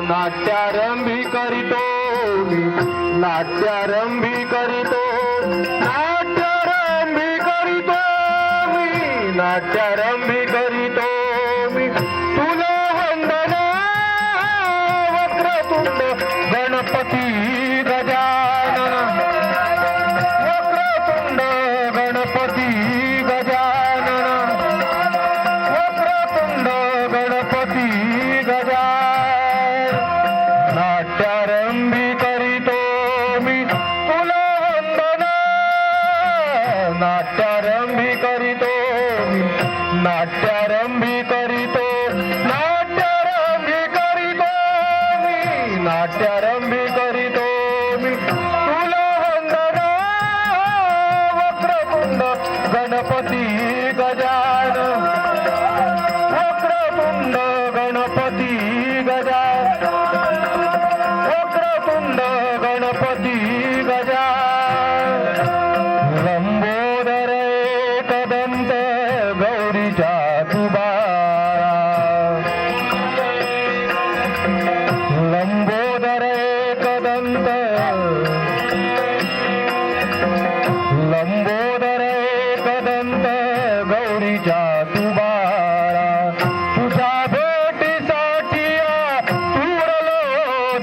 नाट्यारंभी करीतो मी नाट्यारंभी करीतो नाट्यारंभी करीतो मी नाट्यारंभी करीतो मी तुला वंदना वक्रतुंड गणपती गजानन वक्रतुंड गणपती गजानन वक्रतुंड गणपती गजानन नाट्यारंभी करीतो मी तुला वंदना नाट्यारंभी करीतो मी नाट्यारंभी करीतो नाट्यारंभी करीतो मी नाट्यारंभी करीतो मी तुला वंदना वक्रतुंड गणपती गजानन वक्रतुंड गणपती गजानन वक्रतुंड गणपती गजानन लंबोदर एकदंत गौरीच्या तुबारा लंबोदर एकदंत लंबोदर एकदंत गौरीच्या तुबारा तुझ्या भेटीसाठी तुरलो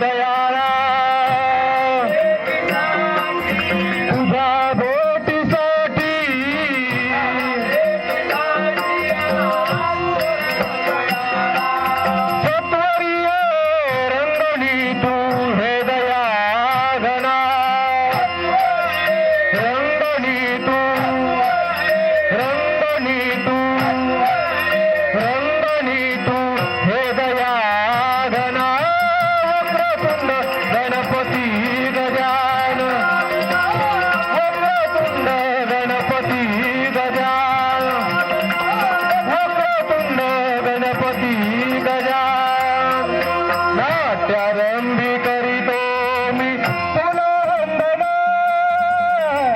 दयाळा तुझ्या भेटीसाठी सत्वरीय रंगली तू हे दया घना रंगली तू रंगली तू रंगली तू हे दया घना वक्रतुंड गणपती गजानन वक्रतुंड गणपती गजानन वक्रतुंड गणपती गजानन नाट्यारंभी करीतो मी तुला वंदना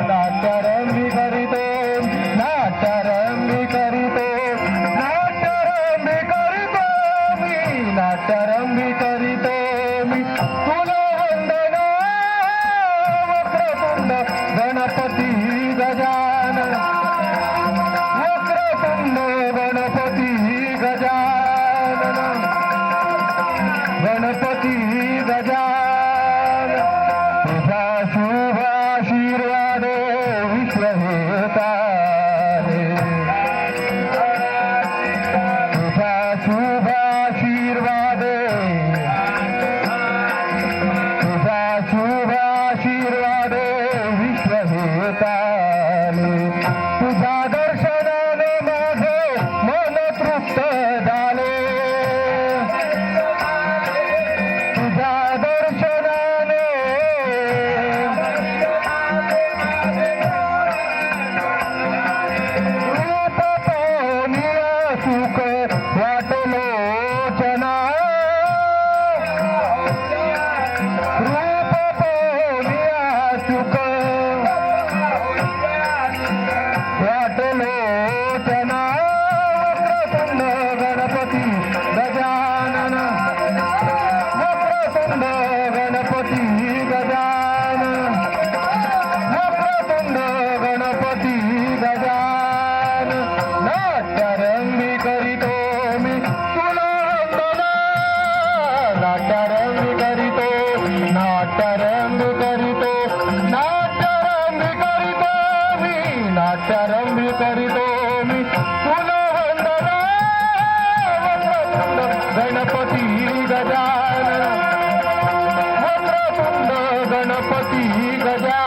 नाट्यारंभी करीतो नाट्यारंभी करीतो नाट्यारंभी करीतो मी नाट्यारंभी करीतो मी तुला वंदना वक्रतुंड गणपती गजानन वक्रतुंड गणपती गजानन गणपती गजानन तुझा शुभ आशीर्वाद विश्व हेताले तुझा शुभ आशीर्वाद तुझा शुभ आशीर्वाद विश्व हेताले तुझा दर्शनाने माझे मन तृप्त झाले तुझ्या दर्शनाने रूप पाहुनिया सुख वाटलोचना रूप पाहुनिया सुख वाटलोचना वक्रतुंड गणपती गजानन वक्रतुंड गणपती गजानन वक्रतुंड गणपती गजानन नाट्यारंभी करीतो मी तुला वंदना नाट्यारंभी करीतो नाट्यारंभी करीतो नाट्यारंभी करीतो मी नाट्यारंभी करीतो मी तुला वंदना वक्रतुंड गणपती गजानन वक्रतुंड गणपती गजानन